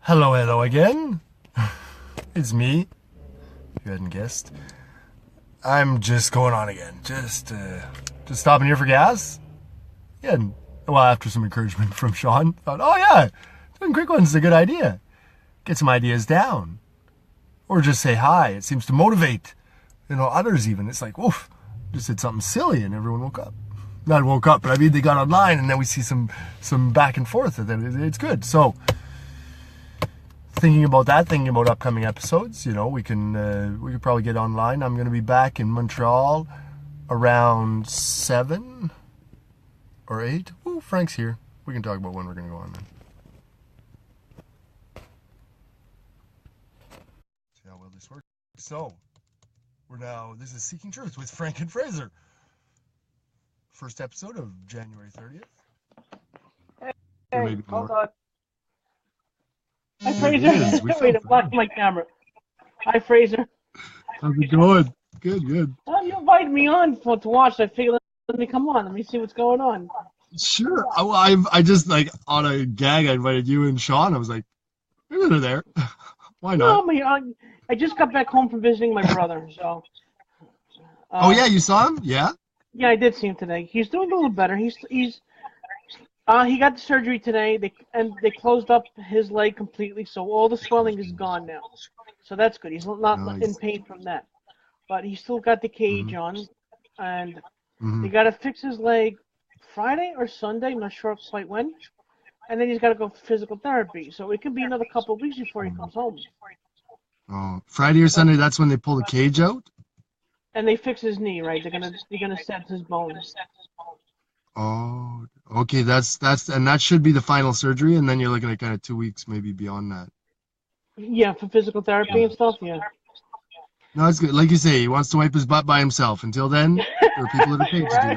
Hello, hello again. It's me. If you hadn't guessed, I'm just going on again. Just stopping here for gas. Yeah, and, well, after some encouragement from Sean, thought, oh yeah, doing quick ones is a good idea. Get some ideas down, or just say hi. It seems to motivate, others even. It's like, woof, just did something silly, and everyone woke up. Not woke up, but I mean they got online, and then we see some back and forth, and then it's good. So. Thinking about upcoming episodes, we could probably get online. I'm going to be back in Montreal around 7 or 8. Ooh, Frank's here. We can talk about when we're going to go on then. See how well this works. So, this is Seeking Truth with Frank and Fraser. First episode of January 30th. Or maybe Hold more. on. Hi, Fraser. Wait, I'm blocking my camera. Hi, Fraser. How's it going? Good. You invited me on to watch. I figured, let me come on. Let me see what's going on. Sure. I just, on a gag, I invited you and Sean. I was like, maybe they're there. Why not? No, I just got back home from visiting my brother, so. Oh, yeah, you saw him? Yeah? Yeah, I did see him today. He's doing a little better. He got the surgery today. They closed up his leg completely, so all the swelling is gone now. So that's good. He's not Nice. in pain from that, but he still got the cage on, and Mm-hmm. they got to fix his leg Friday or Sunday. I'm not sure quite when, and then he's got to go for physical therapy. So it could be another couple of weeks before he comes home. Oh, Friday or Sunday, that's when they pull the cage out? And they fix his knee, right? They're gonna set his bones. Oh, okay, and that should be the final surgery, and then you're looking at kind of 2 weeks, maybe beyond that. Yeah, for physical therapy and stuff. Yeah. No, that's good. Like you say, he wants to wipe his butt by himself. Until then, there are people that are paid to do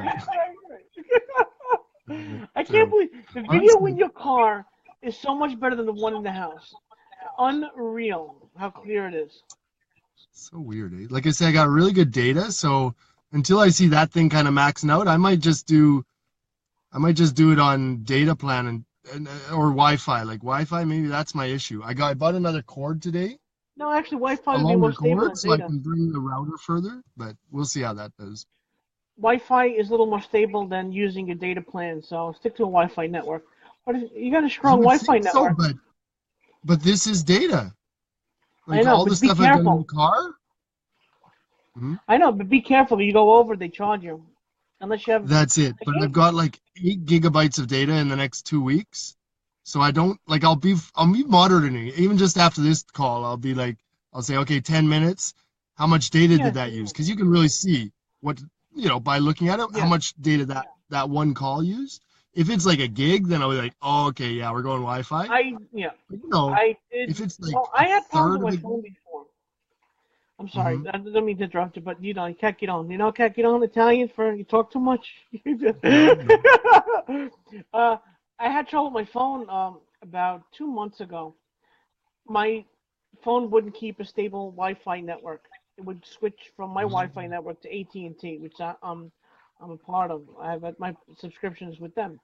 that. I can't believe the Well, video in your car is so much better than the one in the house. Unreal how clear it is. so weird, eh? Like I say, I got really good data, so until I see that thing kind of maxing out, I might just do it on data plan and or Wi-Fi. Like Wi-Fi, maybe that's my issue. I bought another cord today, No, actually, Wi-Fi a would be longer more stable cord, than so I data. can bring the router further. But we'll see how that does. Wi-Fi is a little more stable than using a data plan, so stick to a Wi-Fi network. But if you got a I strong would Wi-Fi think so, network. but this is data. I Like know, all the but be stuff I've done in the careful. car. Mhm. I know, but be careful. If you go over, they charge you. Unless you have That's it. a But I've game. got like 8 gigabytes of data in the next 2 weeks. So I don't like I'll be monitoring it. Even just after this call, I'll say, okay, 10 minutes. How much data did Yeah, that use? Because you can really see what by looking at it, how yeah. much data that one call used. If it's like a gig, then I'll be like, oh, okay, yeah, we're going Wi-Fi. Yeah. But, I did. if it's like Well, a I had problems third with of my a phone gig, before. I'm sorry. mm-hmm. I don't mean to interrupt you, but Cacchidone. You know Cacchidone, Italian for you talk too much? No, no. uh, I had trouble with my phone about 2 months ago. My phone wouldn't keep a stable Wi-Fi network. It would switch from my Wi-Fi network to AT&T, which I'm a part of. I have my subscriptions with them.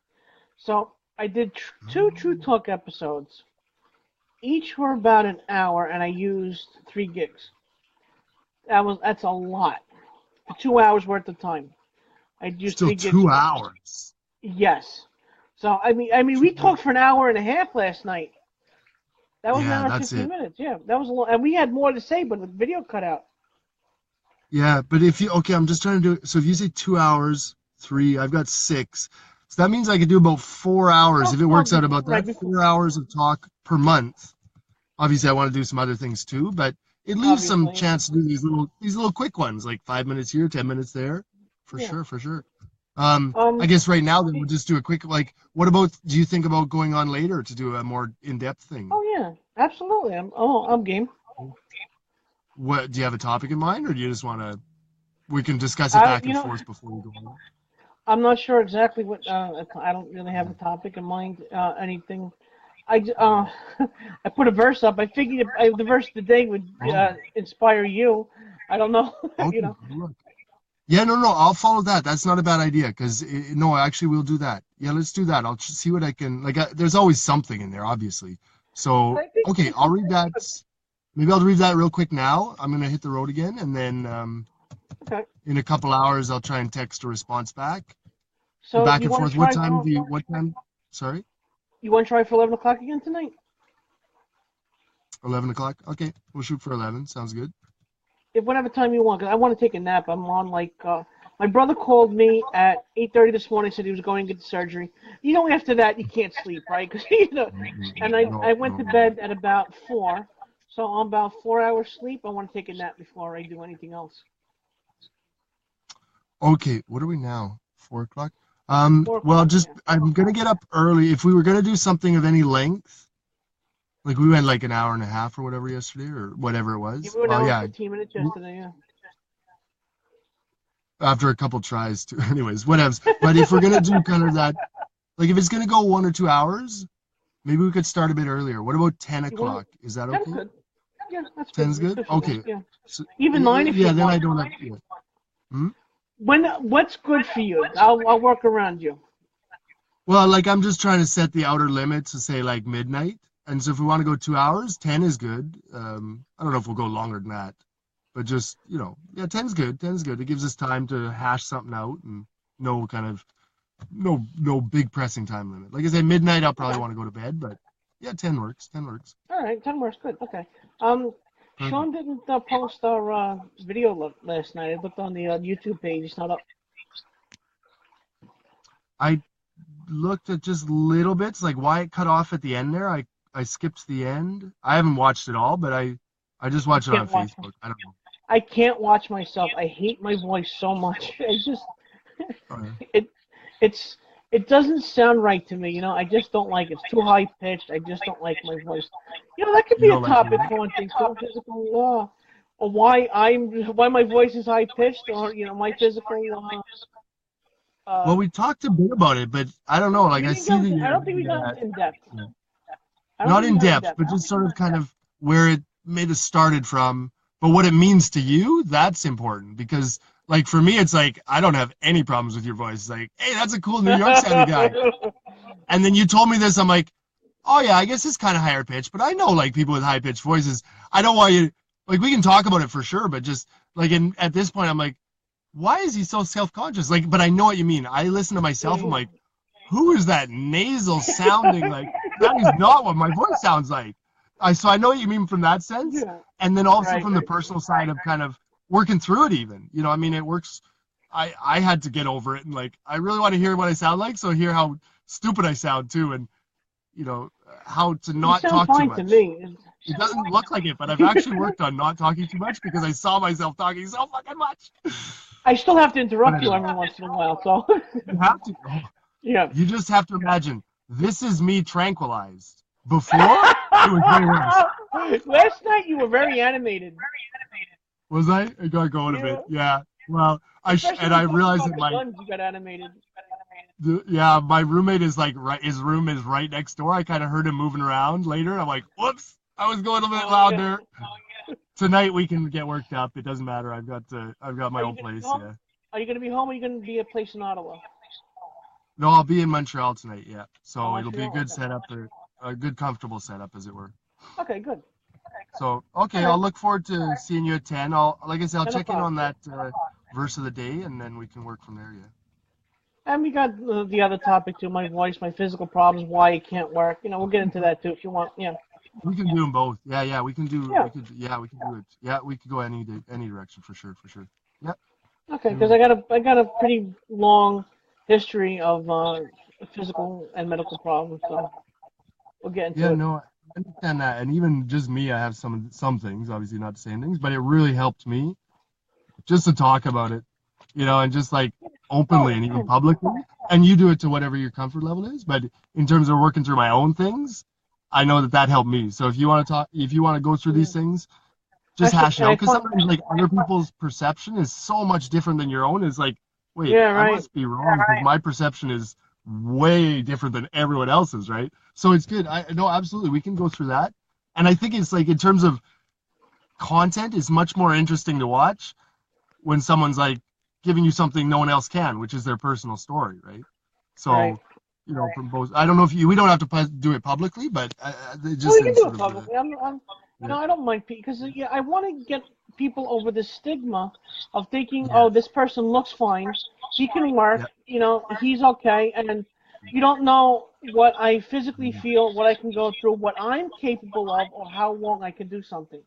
So I did two True Talk episodes. Each were about an hour, and I used 3 gigs. That's a lot for 2 hours worth of time. I'd use Still three gigs two for that. hours. Yes. So I mean, we talked for an hour and a half last night. That was an Yeah, hour and that's 15 it. minutes. Yeah, that was a long, and we had more to say, but the video cut out. Yeah, but okay, I'm just trying to do it. So if you say 2 hours, three, I've got six. So that means I could do about 4 hours if it works out about Right that. before, 4 hours of talk per month. Obviously, I want to do some other things too, but it leaves some obviously. chance to do these little quick ones, like 5 minutes here, 10 minutes there, for Yeah. sure, for sure. I Um. guess right now then we'll just do a quick like. What about? Do you think about going on later to do a more in-depth thing? Oh yeah, absolutely. I'm game. What do you have a topic in mind, or do you just want to? We can discuss it I back you and know forth before we go on. I'm not sure exactly what. I don't really have a topic in mind. Anything. I put a verse up. I figured the verse of the day would Oh, inspire you. I don't know. you okay. know. Look. Yeah, no, no, I'll follow that. That's not a bad idea because no, actually, we'll do that. Yeah, let's do that. I'll see what I can. Like, there's always something in there, obviously. So, I think okay, this I'll is read that. Maybe I'll read that real quick now. I'm gonna hit the road again, and then okay. in a couple hours I'll try and text a response back. So Back you and want to forth. What try time for do you? What time? Sorry, you want to try for 11 o'clock again tonight? 11 o'clock. Okay, we'll shoot for 11. Sounds good. If whatever time you want, 'cause I want to take a nap. I'm on like my brother called me at 8:30 this morning. Said he was going to get surgery. You know, after that you can't sleep, right? Because and I No, went no. to bed at about 4, so I'm about 4 hours sleep. I want to take a nap before I do anything else. Okay, what are we now? 4 o'clock. Four Well, o'clock, just yeah. I'm gonna get up early. If we were gonna do something of any length, like we went like an hour and a half or whatever yesterday, or whatever it You was. were an Well, hour and yeah, 15 minutes yesterday, yeah. after a couple tries too. Anyways, whatevs. But if we're gonna do kind of that, like if it's gonna go 1 or 2 hours, maybe we could start a bit earlier. What about ten You want o'clock? Is that 10's okay? good. Yeah, that's good. 10's That's good. good for me. Okay. Yeah. So, Even 9 if you yeah, then I want. don't have. Yeah. Hmm? What's good for you? I'll work around you. Well, like I'm just trying to set the outer limit to say like midnight. And so if we want to go 2 hours, 10 is good. I don't know if we'll go longer than that, but just, yeah, 10's good. 10's good. It gives us time to hash something out and no kind of no big pressing time limit. Like I said, midnight I'll probably Okay. want to go to bed, but yeah, 10 works. 10 works. All right. 10 works good. Okay. Perfect. Sean didn't post our video last night. I looked on the YouTube page. It's not up. I looked at just little bits, like why it cut off at the end there. I skipped the end. I haven't watched it all, but I just I watch it on can't watch. Facebook. I don't know. I can't watch myself. I hate my voice so much. It just Uh, it it's it doesn't sound right to me. I just don't like it. It's too high pitched. I just don't like my voice. That could you be a don't like topic it? for one thing. So physical or why my voice is high pitched, or my physical. Well, Uh, we talked a bit about it, but I don't know. Like we I didn't see go. that I you're don't think we got into in depth. yeah. I don't Not think we in got in depth, depth. but just sort of kind of where it made us started from. But what it means to you, that's important because, like for me, it's like I don't have any problems with your voice. It's like, hey, that's a cool New York sounding guy. And then you told me this, I'm like, oh yeah, I guess it's kind of higher pitched, but I know like people with high pitched voices. I don't want you like we can talk about it for sure, but just like at this point, I'm like, why is he so self conscious? Like, but I know what you mean. I listen to myself. I'm Yeah, like, who is that nasal sounding? Like that is not what my voice sounds like. So I know what you mean from that sense, yeah. and then also Right, from the right. personal side of kind of working through it. Even I mean, it works. I had to get over it, and like I really want to hear what I sound like, so hear how stupid I sound too, and you know how to You not sound talk too fine to much. me. It doesn't look like it, but I've actually worked on not talking too much because I saw myself talking so fucking much. I still have to But interrupt you anyway, every once in a while, so you have to. yeah. You just have to imagine this is me tranquilized. Before, it was way worse. Last night you were very animated. Was I? It got going a bit. Yeah. Yeah. Well, Especially and when I you talked realized about that the guns, you got animated. yeah, my roommate is like right. His room is right next door. I kind of heard him moving around later. I'm like, whoops, I was going a bit Oh yeah. louder. Tonight we can get worked up. It doesn't matter. I've got my Are you own gonna be place. home? Yeah. Are you gonna be home? Or are you gonna be a place in Ottawa? No, I'll be in Montreal tonight. Yeah. Oh, So it'll be a Montreal. good Okay. setup, a good comfortable setup, as it were. Okay, good. So All okay, I'll right. look forward to seeing you at 10. I'll like I said, I'll ten check in o'clock. on that verse of the day, and then we can work from there. Yeah. And we got the other topic too. My voice, my physical problems, why it can't work. We'll get into that too if you want. Yeah. We can do them both. Yeah, yeah. We can do. Yeah. We could. Yeah, we can do it. Yeah, we could go any direction for sure. For sure. Yeah. Okay, because Cool. I got a pretty long history of physical and medical problems, so we'll get into Yeah. it. No, I understand that. And even just me, I have some things. Obviously, not the same things, but it really helped me just to talk about it. And just like openly Oh, and even oh, publicly. And you do it to whatever your comfort level is. But in terms of working through my own things, I know that helped me. So if you want to talk, if you want to go through yeah. these things, just Actually, hash it and out I because find, sometimes like other people's perception is so much different than your own. It's like, wait, yeah, I right. must be wrong because my perception is way different than everyone else's, right? So it's good. I no, absolutely, we can go through that. And I think it's like in terms of content, it's much more interesting to watch when someone's like giving you something no one else can, which is their personal story, right? Right. So, from both. I don't know if we don't have to do it publicly, but Well, just we in can do sort it of the, publicly. yeah, I don't mind because yeah, I want to get people over the stigma of thinking, yeah, oh, this person looks fine, he can work, yeah, he's okay, and you don't know what I physically feel, what I can go through, what I'm capable of, or how long I can do something.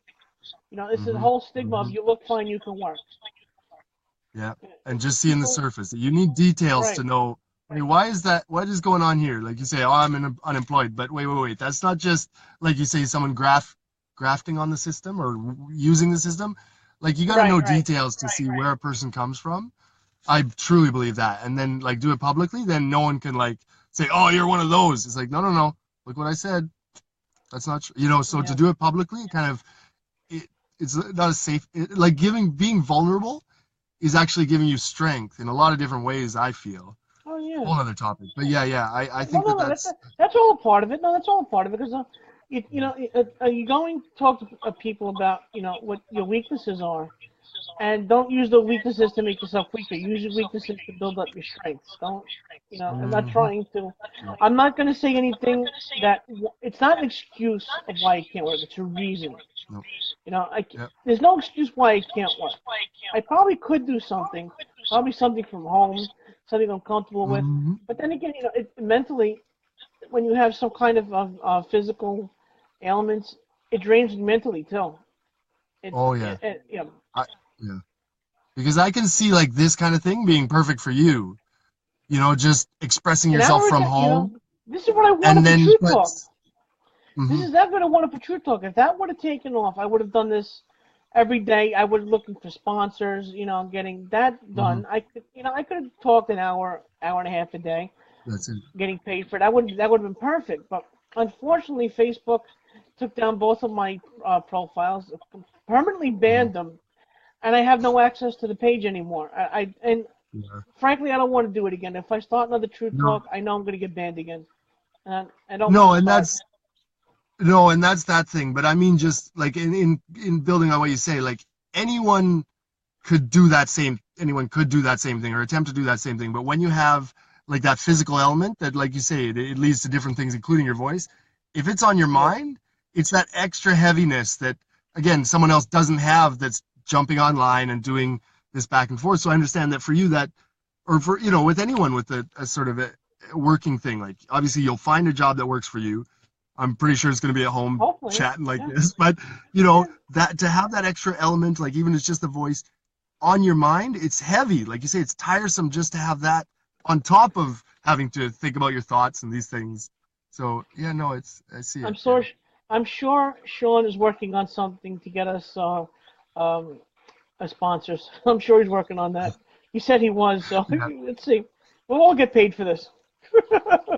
It's the mm-hmm, whole stigma of mm-hmm, you look fine, you can work. yeah, and just seeing the People, surface. You need details to right, know. Hey, why is that? What is going on here? Like you say, oh, I'm unemployed, but wait. That's not just like you say someone grafting on the system or using the system. Like you got to know right. details to see where a person comes from. I truly believe that. And then like do it publicly, then no one can like say, "Oh, you're one of those." It's like, "No, no, no. Look what I said. That's not true." So to Yeah. do it publicly, kind of it, it's not a safe like being vulnerable is actually giving you strength in a lot of different ways, I feel. Oh yeah. Whole other topic. But yeah, I No, think no, that no. that's That's all a part of it. No, that's all a part of it because are you going to talk to people about what your weaknesses are, and don't use the weaknesses to make yourself weaker. Use your weaknesses to build up your strengths. Don't I'm not mhm, trying to. I'm not going to say anything it's not an excuse of why I can't work. It's a reason. no, yeah, There's no excuse why I can't work. I probably could do something, probably something from home, something I'm comfortable with. mhm. But then again, mentally, when you have some kind of physical ailments, it drains you mentally too. Oh yeah. You know, I, yeah. Because I can see like this kind of thing being perfect for you. Just expressing an yourself hour a from day, home this is what I wanted and for then Truth but Talk. This mhm, is that what I wanted for Truth Talk. If that would have taken off, I would have done this every day. I would looking for sponsors, getting that mhm. done. I could have talked an hour and a half a day, That's it. getting paid for it. That would have been perfect. But unfortunately, Facebook took down both of my profiles, permanently Mhm. banned them, and I have no access to the page anymore. And Yeah. frankly, I don't want to do it again. If I start another Truth No, Talk, I know I'm going to get banned again, and I don't want no, to and start. that's no, and that's that thing. But I mean, just like in building on what you say, like anyone anyone could do that same thing or attempt to do that same thing. But when you have like that physical element that, like you say, it leads to different things, including your voice. If it's on your Yeah, mind, it's that extra heaviness that, again, someone else doesn't have that's jumping online and doing this back and forth. So I understand that for you, that, or for, with anyone with a sort of a working thing, like obviously you'll find a job that works for you. I'm pretty sure it's going to be at home hopefully. chatting like Yeah, this, but yeah, that to have that extra element, like even it's just the voice on your mind, it's heavy. Like you say, it's tiresome just to have that on top of having to think about your thoughts and these things. So yeah, no, I see I'm it. Yeah. sure. I'm sure Sean is working on something to get us um, sponsors. I'm sure he's working on that. He said he was. So Yeah. let's see. We'll all get paid for this.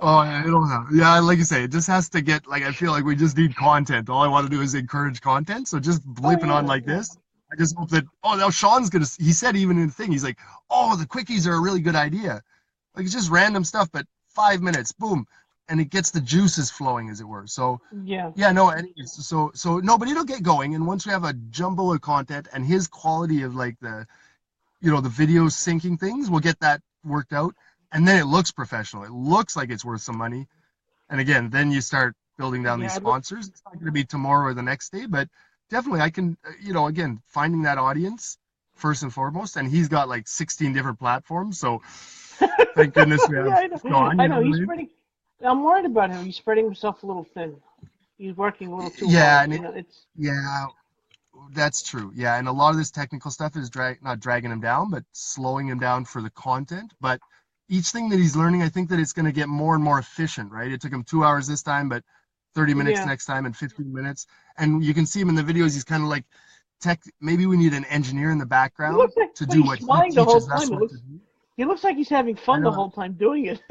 Oh, yeah, it'll have. Yeah, like you say, it just has to get like I feel like we just need content. All I want to do is encourage content. So just Oh blipping on yeah, like yeah. this, I just hope that now Sean's gonna. He said even in the thing, he's like, oh, the quickies are a really good idea. Like it's just random stuff, but 5 minutes, boom, and it gets the juices flowing, as it were. So Yeah. yeah, no, anyways, so no, but it'll get going, and once we have a jumble of content and his quality of like the video syncing things, we'll get that worked out, and then it looks professional. It looks like it's worth some money, and again, then you start building down these Yeah. sponsors. It's not going to be tomorrow or the next day, but definitely I can, again, finding that audience first and foremost, and he's got like 16 different platforms, so thank goodness we Yeah, have I know. Sean. I You know know. what I He's mean? spreading. I'm worried about him. He's spreading himself a little thin. He's working a little too Yeah, hard. and It's. yeah, that's true. Yeah, and a lot of this technical stuff is not dragging him down, but slowing him down for the content. But each thing that he's learning, I think that it's going to get more and more efficient, right? It took him 2 hours this time, but 30 minutes Yeah. next time and 15 minutes. And you can see him in the videos. He's kind of like tech. Maybe we need an engineer in the He background looks like, to but do he's what he smiling the whole teaches us time. what to do. He looks like he's having I fun the know whole time doing it.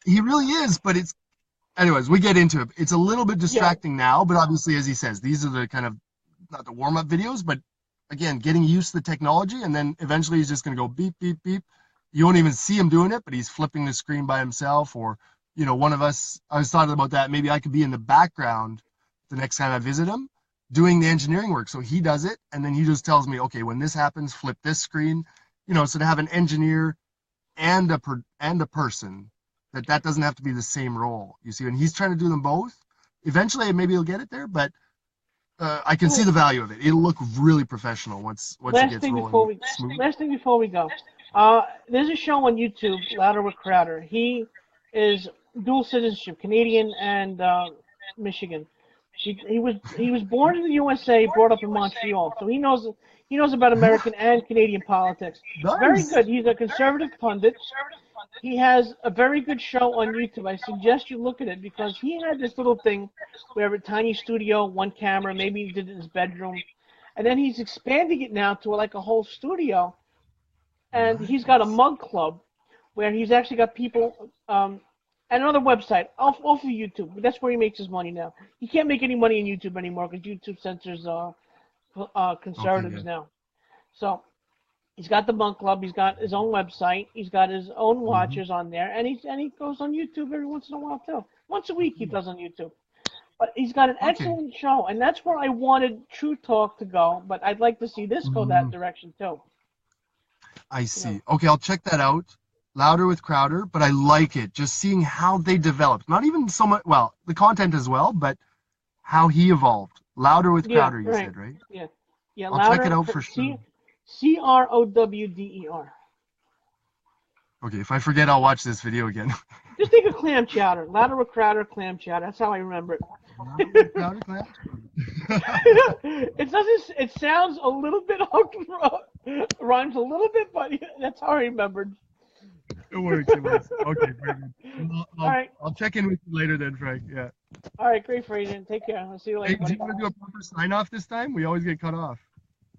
he really is, but anyways, we get into it. It's a little bit Yeah. distracting now, but obviously, as he says, these are the kind of not the warm up videos, but again, getting used to the technology, and then eventually he's just going to go beep, beep, beep. You won't even see him doing it, but he's flipping the screen by himself, or one of us. I was talking about that. Maybe I could be in the background the next time I visit him, doing the engineering work. So he does it, and then he just tells me, okay, when this happens, flip this screen. So to have an engineer and a person that doesn't have to be the same role. You see, and he's trying to do them both. Eventually, maybe he'll get it there, but I can see the value of it. It'll look really professional once it Last gets thing before rolling we smooth. last thing before we go. There's a show on YouTube, Louder with Crowder. He is dual citizenship, Canadian and Michigan. He was born in the USA, brought up in Montreal, so he knows about American and Canadian politics. Very Nice. good. He's a conservative pundit. He has a very good show on YouTube. I suggest you look at it because he had this little thing where a tiny studio, one camera, maybe he did it in his bedroom, and then he's expanding it now to like a whole studio. And he's got a Nice. mug club where he's actually got people and another website off of YouTube. That's where he makes his money now. He can't make any money on YouTube anymore because YouTube censors Okay, conservatives good. now. So he's got the Monk Club. He's got his own website. He's got his own Hmm. watchers on there, and he goes on YouTube every once in a while too. Once a week he does on YouTube. But he's got an Okay. excellent show, and that's where I wanted True Talk to go. But I'd like to see this go that Mhm. direction too. I You know. see. Okay, I'll check that out. Louder with Crowder, but I like it. Just seeing how they developed. Not even so much, well, the content as well, but how he evolved. Louder with Yeah, Crowder, you right. said, right? Yeah, yeah. I'll check it Louder. out for sure. Crowder. Okay, if I forget, I'll watch this video again. Just think of clam chowder. Louder with Crowder, clam chowder. That's how I remember Louder with it. Crowder, Clan? It doesn't. It sounds a little bit rhymes a little bit, but that's how I remembered. It works, it works. Okay, very good. Well, All right, I'll check in with you later then, Frank. Yeah. all right. Great, Fraser. Take care. I'll see you Hey, later, do you buddy. want to do a proper sign off this time? We always get cut off.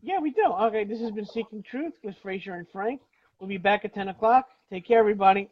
Yeah, we do. Okay, this has been Seeking Truth with Fraser and Frank. We'll be back at 10 o'clock. Take care, everybody.